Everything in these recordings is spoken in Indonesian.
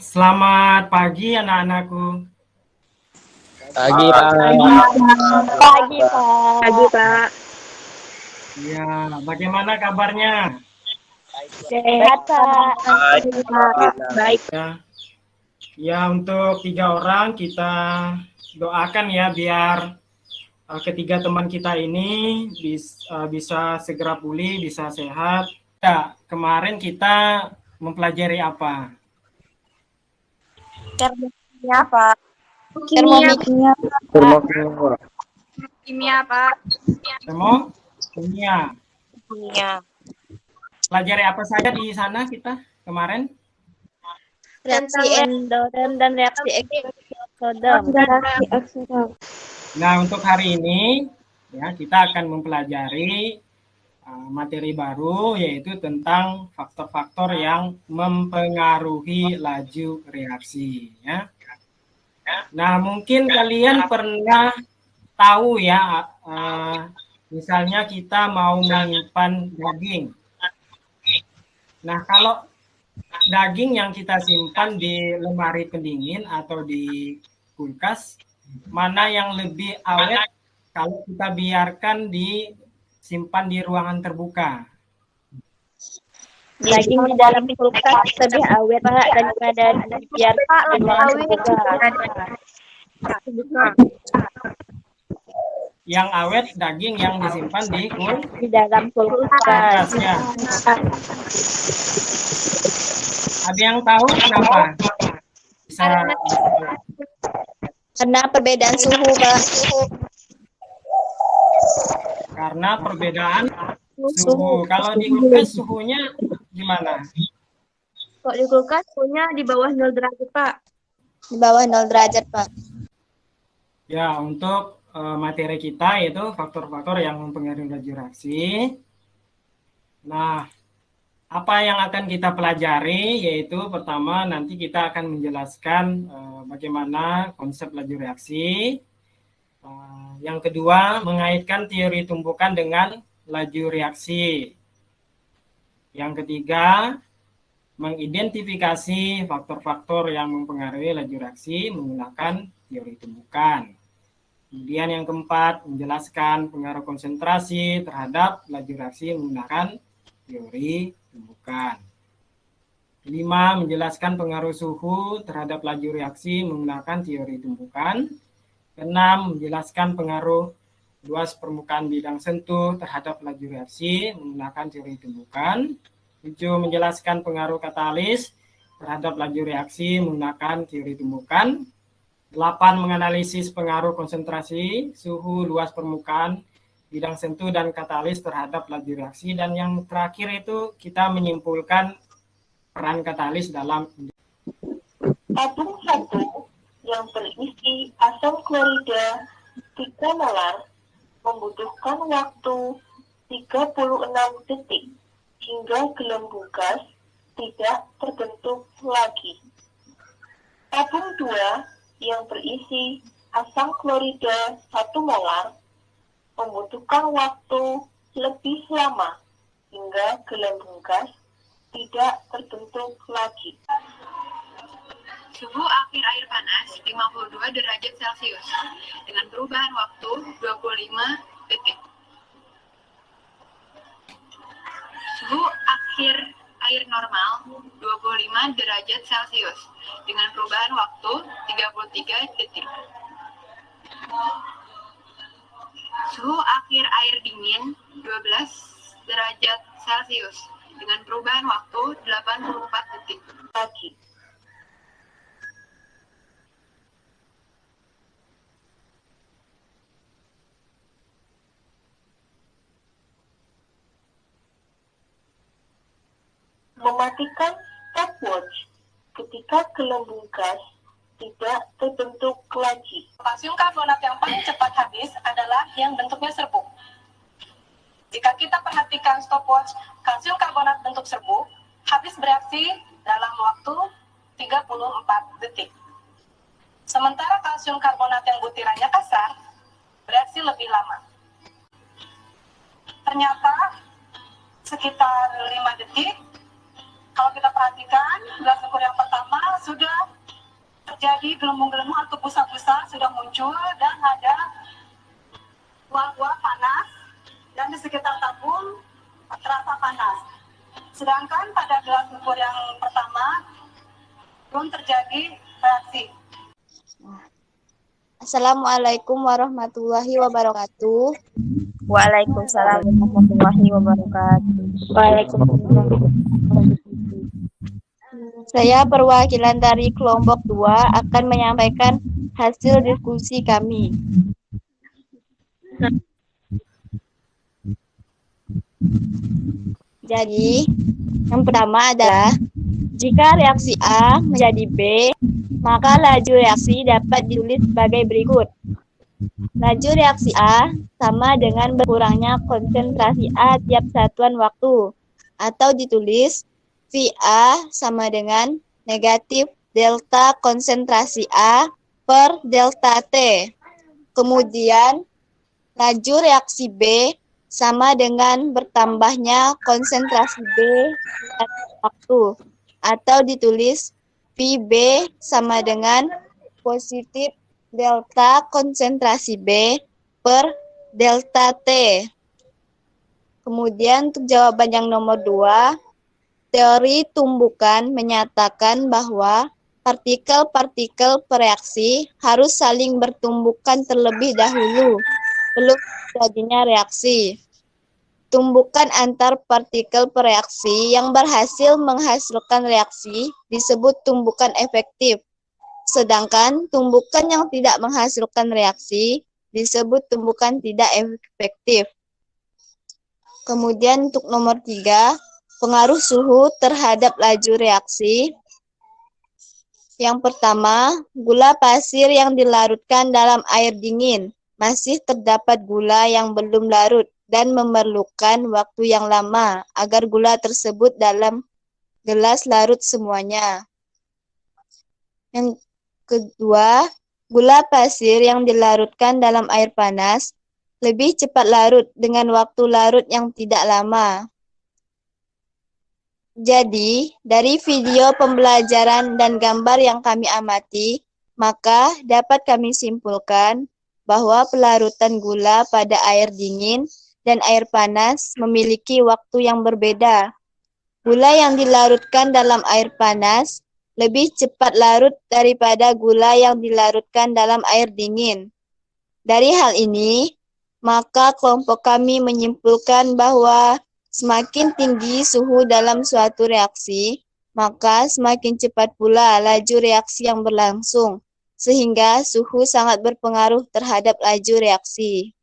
Selamat pagi anak-anakku. Pagi, Pak. Pagi, Pak. Pagi, Pak. Ya, bagaimana kabarnya? Sehat, Pak. Baik. Ya, untuk 3 orang kita doakan ya biar ketiga teman kita ini bisa segera pulih, bisa sehat. Ya, kemarin kita mempelajari apa? Termokimia, Pak. Kimia. Kimia, Pak. Kimia. Pelajari apa saja di sana kita kemarin? Reaksi endoterm dan reaksi eksoterm. Nah, untuk hari ini ya kita akan mempelajari materi baru yaitu tentang faktor-faktor yang mempengaruhi laju reaksi ya. Nah, mungkin kalian pernah tahu ya misalnya kita mau menyimpan daging. Nah, kalau daging yang kita simpan di lemari pendingin atau di kulkas, mana yang lebih awet kalau kita biarkan disimpan di ruangan terbuka? Daging di dalam kulkas lebih awet, Pak, daripada dibiarkan di ruangan terbuka. Yang awet daging yang disimpan di dalam kulkas. Ya. Ada yang tahu kenapa? Karena perbedaan suhu, Pak. Karena perbedaan suhu. Kalau di kulkas suhunya gimana? Kok di kulkas suhunya di bawah 0 derajat, Pak? Di bawah 0 derajat, Pak. Ya, untuk materi kita itu faktor-faktor yang mempengaruhi laju reaksi. Nah, apa yang akan kita pelajari yaitu pertama nanti kita akan menjelaskan bagaimana konsep laju reaksi. Yang kedua, mengaitkan teori tumpukan dengan laju reaksi. Yang ketiga, mengidentifikasi faktor-faktor yang mempengaruhi laju reaksi menggunakan teori tumpukan. Kemudian yang keempat, menjelaskan pengaruh konsentrasi terhadap laju reaksi menggunakan teori tumpukan. Kelima, menjelaskan pengaruh suhu terhadap laju reaksi menggunakan teori tumpukan. Keenam, menjelaskan pengaruh luas permukaan bidang sentuh terhadap laju reaksi menggunakan teori tumpukan. 7, menjelaskan pengaruh katalis terhadap laju reaksi menggunakan teori tumpukan. 8, menganalisis pengaruh konsentrasi, suhu, luas permukaan, bidang sentuh, dan katalis terhadap laju reaksi. Dan yang terakhir itu kita menyimpulkan peran katalis dalam tabung 1 yang berisi asam klorida 3 molar membutuhkan waktu 36 detik hingga gelembung gas tidak terbentuk lagi. Tabung 2 yang berisi asam klorida 1 molar membutuhkan waktu lebih lama hingga gelembung gas tidak terbentuk lagi. Suhu akhir air panas 52 derajat Celcius dengan perubahan waktu 25 detik. Suhu akhir air normal 25 derajat Celcius dengan perubahan waktu 33 detik. Suhu akhir air dingin 12 derajat Celcius dengan perubahan waktu 84 detik. Lagi. Mematikan stopwatch ketika gelembung gas tidak terbentuk lagi. Kalsium karbonat yang paling cepat habis adalah yang bentuknya serbuk. Jika kita perhatikan stopwatch kalsium karbonat bentuk serbuk, habis bereaksi dalam waktu 34 detik. Sementara kalsium karbonat yang butirannya kasar, bereaksi lebih lama. Ternyata sekitar 5 detik Kalau kita perhatikan, gelas ukur yang pertama sudah terjadi gelembung-gelembung atau busa-busa sudah muncul dan ada uap-uap panas dan di sekitar tabung terasa panas. Sedangkan pada gelas ukur yang pertama belum terjadi reaksi. Assalamualaikum warahmatullahi wabarakatuh. Waalaikumsalam warahmatullahi wabarakatuh. Waalaikumsalam. Saya perwakilan dari kelompok 2 akan menyampaikan hasil diskusi kami. Jadi, yang pertama adalah jika reaksi A menjadi B, maka laju reaksi dapat ditulis sebagai berikut. Laju reaksi A sama dengan berkurangnya konsentrasi A tiap satuan waktu, atau ditulis VA sama dengan negatif delta konsentrasi A per delta T. Kemudian, laju reaksi B sama dengan bertambahnya konsentrasi B tiap waktu, atau ditulis VB sama dengan positif delta konsentrasi B per delta T. Kemudian untuk jawaban yang nomor 2, teori tumbukan menyatakan bahwa partikel-partikel bereaksi harus saling bertumbukan terlebih dahulu, belum terjadinya reaksi. Tumbukan antar partikel bereaksi yang berhasil menghasilkan reaksi disebut tumbukan efektif. Sedangkan tumbukan yang tidak menghasilkan reaksi disebut tumbukan tidak efektif. Kemudian untuk nomor 3, pengaruh suhu terhadap laju reaksi. Yang pertama, gula pasir yang dilarutkan dalam air dingin. Masih terdapat gula yang belum larut dan memerlukan waktu yang lama agar gula tersebut dalam gelas larut semuanya. Yang kedua, gula pasir yang dilarutkan dalam air panas lebih cepat larut dengan waktu larut yang tidak lama. Jadi, dari video pembelajaran dan gambar yang kami amati, maka dapat kami simpulkan bahwa pelarutan gula pada air dingin dan air panas memiliki waktu yang berbeda. Gula yang dilarutkan dalam air panas lebih cepat larut daripada gula yang dilarutkan dalam air dingin. Dari hal ini, maka kelompok kami menyimpulkan bahwa semakin tinggi suhu dalam suatu reaksi, maka semakin cepat pula laju reaksi yang berlangsung, sehingga suhu sangat berpengaruh terhadap laju reaksi.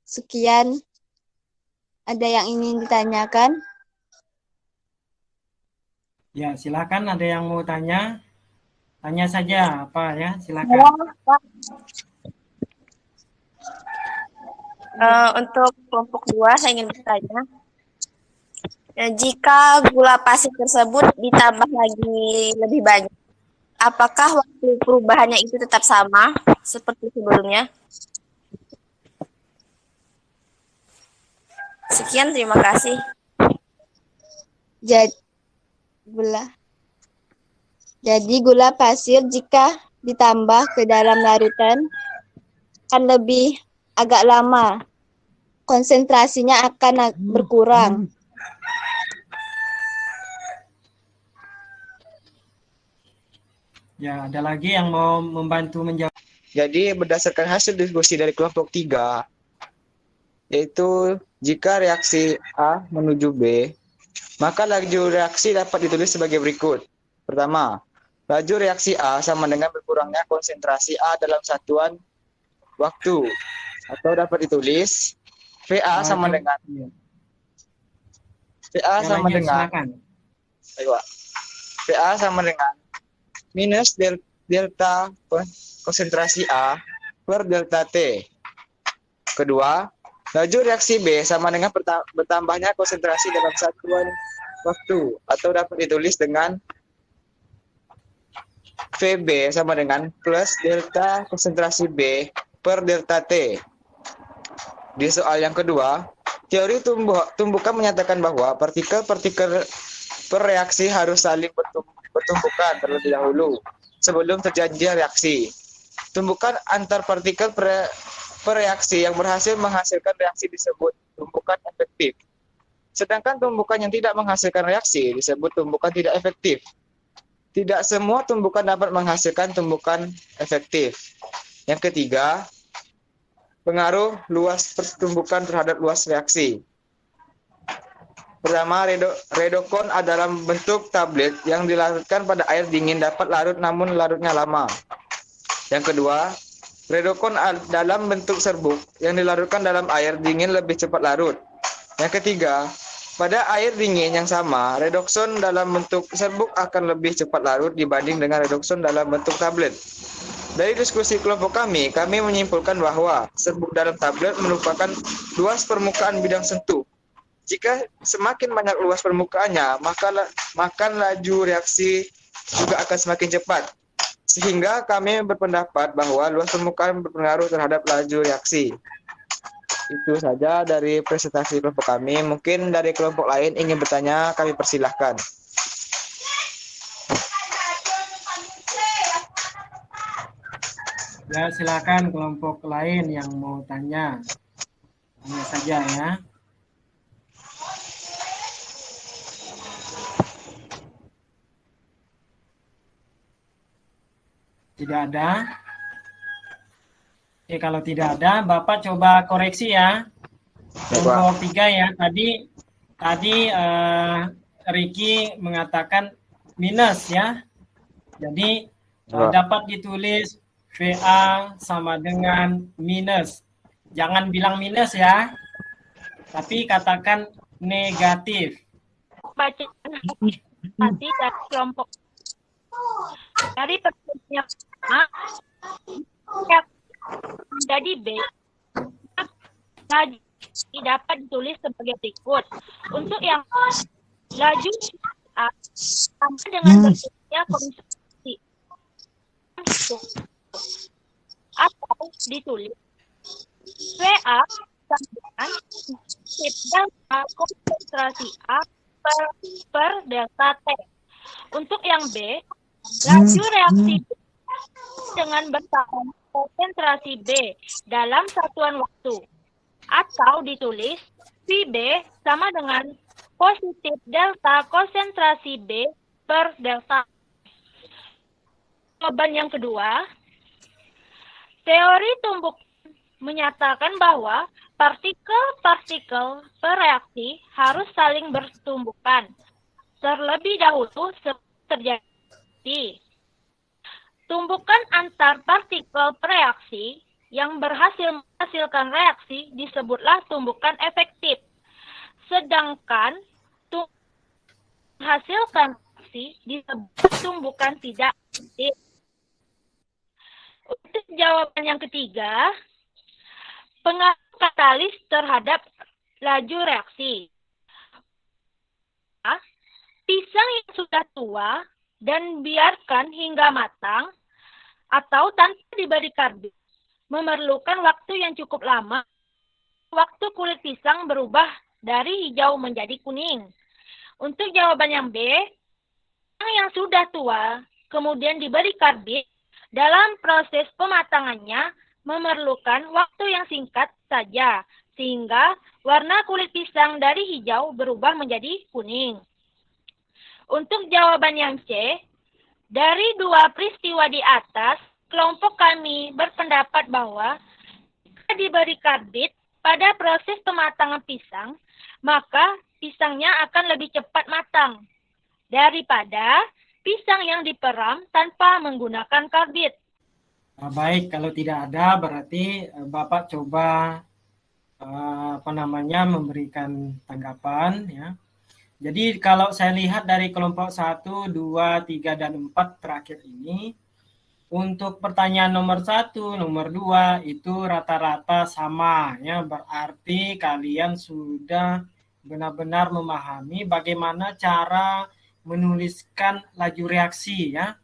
Sekian, ada yang ingin ditanyakan? Ya, silakan ada yang mau tanya. Tanya saja apa ya, silakan. Untuk kelompok 2 saya ingin bertanya. Jika gula pasir tersebut ditambah lagi lebih banyak, apakah waktu perubahannya itu tetap sama seperti sebelumnya? Sekian, terima kasih. Jadi gula pasir jika ditambah ke dalam larutan akan lebih agak lama. Konsentrasinya akan berkurang. Ya, ada lagi yang mau membantu menjawab. Jadi berdasarkan hasil diskusi dari kelompok 3, yaitu jika reaksi A menuju B, maka laju reaksi dapat ditulis sebagai berikut. Pertama, laju reaksi A sama dengan berkurangnya konsentrasi A dalam satuan waktu, atau dapat ditulis VA sama dengan VA sama dengan VA sama dengan minus delta konsentrasi A per delta T. Kedua, laju reaksi B sama dengan bertambahnya konsentrasi dalam satuan waktu, atau dapat ditulis dengan VB sama dengan plus delta konsentrasi B per delta T. Di soal yang kedua, Teori tumbukan menyatakan bahwa partikel-partikel bereaksi harus saling bertumbukan terlebih dahulu sebelum terjadi reaksi. Tumbukan antar partikel bereaksi yang berhasil menghasilkan reaksi disebut tumbukan efektif. Sedangkan tumbukan yang tidak menghasilkan reaksi disebut tumbukan tidak efektif. Tidak semua tumbukan dapat menghasilkan tumbukan efektif. Yang ketiga, pengaruh luas pertumbukan terhadap luas reaksi. Pertama, redokon adalah bentuk tablet yang dilarutkan pada air dingin dapat larut namun larutnya lama. Yang kedua, redokon dalam bentuk serbuk yang dilarutkan dalam air dingin lebih cepat larut. Yang ketiga, pada air dingin yang sama, redokson dalam bentuk serbuk akan lebih cepat larut dibanding dengan redokson dalam bentuk tablet. Dari diskusi kelompok kami menyimpulkan bahwa serbuk dalam tablet merupakan luas permukaan bidang sentuh. Jika semakin banyak luas permukaannya, maka laju reaksi juga akan semakin cepat. Sehingga kami berpendapat bahwa luas permukaan berpengaruh terhadap laju reaksi. Itu saja dari presentasi kelompok kami. Mungkin dari kelompok lain ingin bertanya, kami persilahkan. Ya, silakan kelompok lain yang mau tanya. Tanya saja ya. Tidak ada. Oke, kalau tidak ada, Bapak coba koreksi ya. Kelompok 3 ya. Tadi Ricky mengatakan minus ya. Jadi dapat ditulis VA sama dengan minus. Jangan bilang minus ya. Tapi katakan negatif. Baca nanti dari kelompok dari pertanyaan A menjadi B dapat ditulis sebagai berikut. Untuk yang laju A sama dengan bentuknya konsentrasi atau ditulis VA sama dengan delta konsentrasi A per delta T. Untuk yang B, laju reaksi dengan bersamaan konsentrasi B dalam satuan waktu, atau ditulis VB sama dengan positif delta konsentrasi B per delta. Jawaban yang kedua, teori tumbuk menyatakan bahwa partikel-partikel bereaksi harus saling bertumbukan terlebih dahulu terjadi. Tumbukan antar partikel bereaksi yang berhasil menghasilkan reaksi disebutlah tumbukan efektif. Sedangkan menghasilkan reaksi disebut tumbukan tidak efektif. Untuk jawaban yang ketiga, pengaruh katalis terhadap laju reaksi. Pisang yang sudah tua dan biarkan hingga matang atau tanpa diberi karbit memerlukan waktu yang cukup lama. Waktu kulit pisang berubah dari hijau menjadi kuning. Untuk jawaban yang B, pisang yang sudah tua kemudian diberi karbit dalam proses pematangannya memerlukan waktu yang singkat saja sehingga warna kulit pisang dari hijau berubah menjadi kuning. Untuk jawaban yang C, dari dua peristiwa di atas, kelompok kami berpendapat bahwa jika diberi karbit pada proses pematangan pisang, maka pisangnya akan lebih cepat matang daripada pisang yang diperam tanpa menggunakan karbit. Baik, kalau tidak ada berarti Bapak coba memberikan tanggapan ya. Jadi kalau saya lihat dari kelompok 1, 2, 3, dan 4 terakhir ini, untuk pertanyaan nomor 1, nomor 2 itu rata-rata sama ya, berarti kalian sudah benar-benar memahami bagaimana cara menuliskan laju reaksi ya.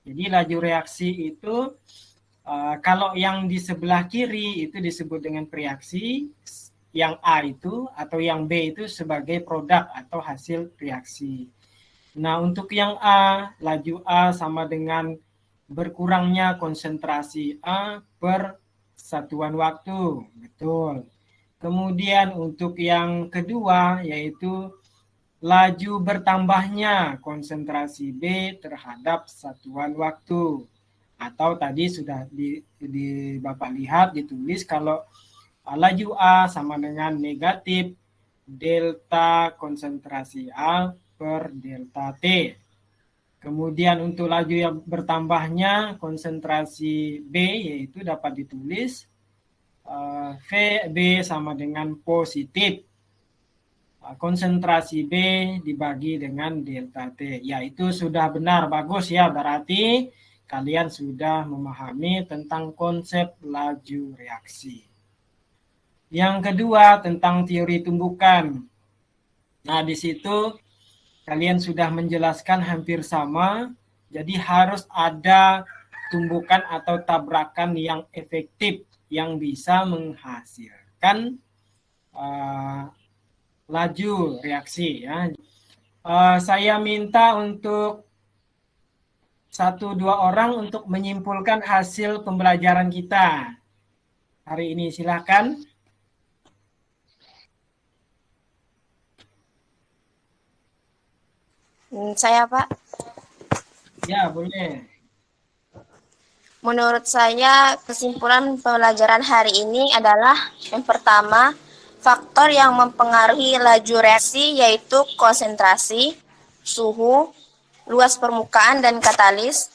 Jadi laju reaksi itu kalau yang di sebelah kiri itu disebut dengan preaksi, yang A itu atau yang B itu sebagai produk atau hasil reaksi. Nah, untuk yang A, laju A sama dengan berkurangnya konsentrasi A per satuan waktu. Betul. Kemudian untuk yang kedua yaitu laju bertambahnya konsentrasi B terhadap satuan waktu. Atau tadi sudah di Bapak lihat ditulis kalau laju A sama dengan negatif delta konsentrasi A per delta T. Kemudian untuk laju yang bertambahnya konsentrasi B yaitu dapat ditulis VB sama dengan positif konsentrasi B dibagi dengan delta T. Ya, itu sudah benar, bagus ya. Berarti kalian sudah memahami tentang konsep laju reaksi. Yang kedua tentang teori tumbukan. Nah, di situ kalian sudah menjelaskan hampir sama. Jadi harus ada tumbukan atau tabrakan yang efektif yang bisa menghasilkan laju reaksi ya. Saya minta untuk 1-2 orang untuk menyimpulkan hasil pembelajaran kita hari ini. Silakan. Saya, Pak. Ya, boleh. Menurut saya, kesimpulan pembelajaran hari ini adalah yang pertama, faktor yang mempengaruhi laju reaksi yaitu konsentrasi, suhu, luas permukaan, dan katalis.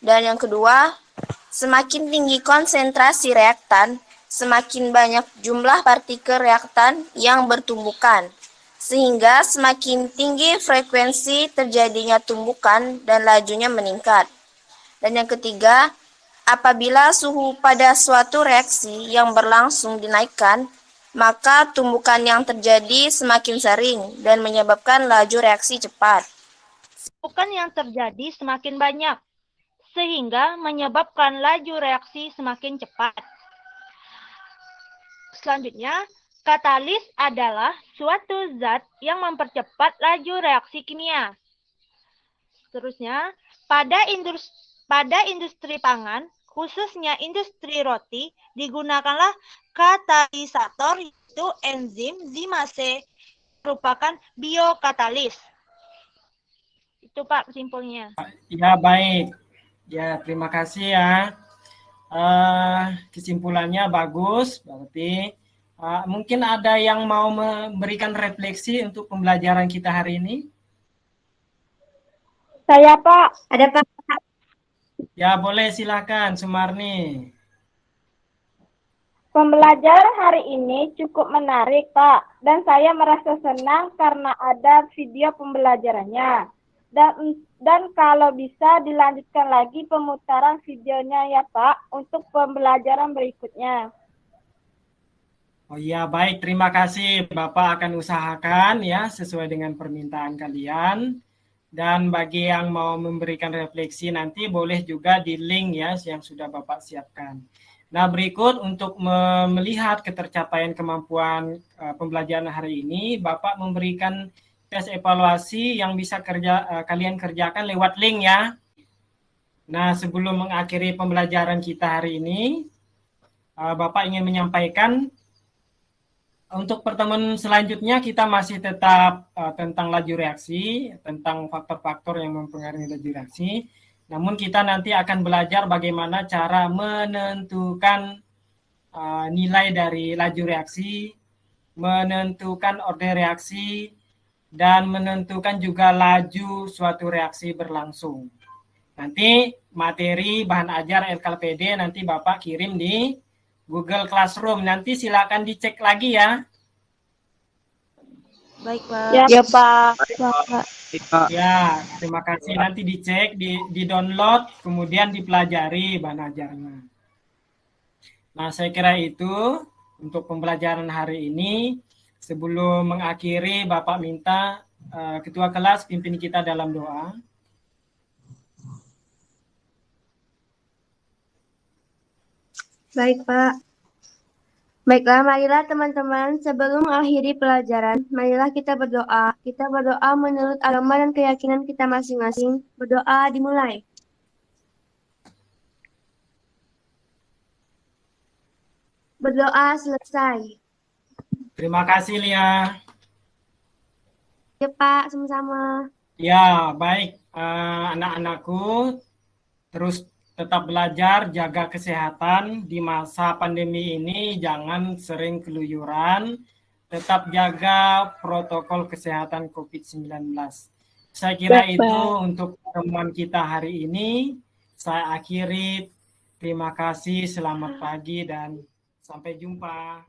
Dan yang kedua, semakin tinggi konsentrasi reaktan, semakin banyak jumlah partikel reaktan yang bertumbukan, sehingga semakin tinggi frekuensi terjadinya tumbukan dan lajunya meningkat. Dan yang ketiga, apabila suhu pada suatu reaksi yang berlangsung dinaikkan, maka tumbukan yang terjadi semakin sering dan menyebabkan laju reaksi cepat. Tumbukan yang terjadi semakin banyak, sehingga menyebabkan laju reaksi semakin cepat. Selanjutnya, katalis adalah suatu zat yang mempercepat laju reaksi kimia. Seterusnya, pada industri pangan, khususnya industri roti, digunakanlah katalisator yaitu enzim zimase merupakan biokatalis. Itu Pak kesimpulannya. Ya, baik. Ya, terima kasih ya. Kesimpulannya bagus. Berarti mungkin ada yang mau memberikan refleksi untuk pembelajaran kita hari ini? Saya, Pak. Ada, Pak. Ya, boleh, silakan Sumarni. Pembelajaran hari ini cukup menarik, Pak. Dan saya merasa senang karena ada video pembelajarannya. Dan kalau bisa dilanjutkan lagi pemutaran videonya ya, Pak, untuk pembelajaran berikutnya. Oh iya, baik. Terima kasih. Bapak akan usahakan ya sesuai dengan permintaan kalian. Dan bagi yang mau memberikan refleksi nanti boleh juga di link ya yang sudah Bapak siapkan. Nah, berikut untuk melihat ketercapaian kemampuan pembelajaran hari ini, Bapak memberikan tes evaluasi yang bisa kalian kerjakan lewat link ya. Nah, sebelum mengakhiri pembelajaran kita hari ini, Bapak ingin menyampaikan untuk pertemuan selanjutnya kita masih tetap tentang laju reaksi, tentang faktor-faktor yang mempengaruhi laju reaksi. Namun kita nanti akan belajar bagaimana cara menentukan nilai dari laju reaksi, menentukan order reaksi, dan menentukan juga laju suatu reaksi berlangsung. Nanti materi bahan ajar LKPD nanti Bapak kirim di Google Classroom. Nanti silakan dicek lagi ya. Baik, Pak. Ya, Pak. Ya, terima kasih. Nanti dicek, di-download, kemudian dipelajari bahan ajarnya. Nah, saya kira itu untuk pembelajaran hari ini. Sebelum mengakhiri, Bapak minta Ketua kelas pimpin kita dalam doa. Baik, Pak. Baiklah, marilah teman-teman, sebelum mengakhiri pelajaran, marilah kita berdoa. Kita berdoa menurut agama dan keyakinan kita masing-masing. Berdoa dimulai. Berdoa selesai. Terima kasih, Lia. Ya, Pak, sama-sama. Ya, baik. Anak-anakku, terus tetap belajar, jaga kesehatan di masa pandemi ini, jangan sering keluyuran, tetap jaga protokol kesehatan COVID-19. Saya kira itu untuk pertemuan kita hari ini. Saya akhiri. Terima kasih, selamat pagi, dan sampai jumpa.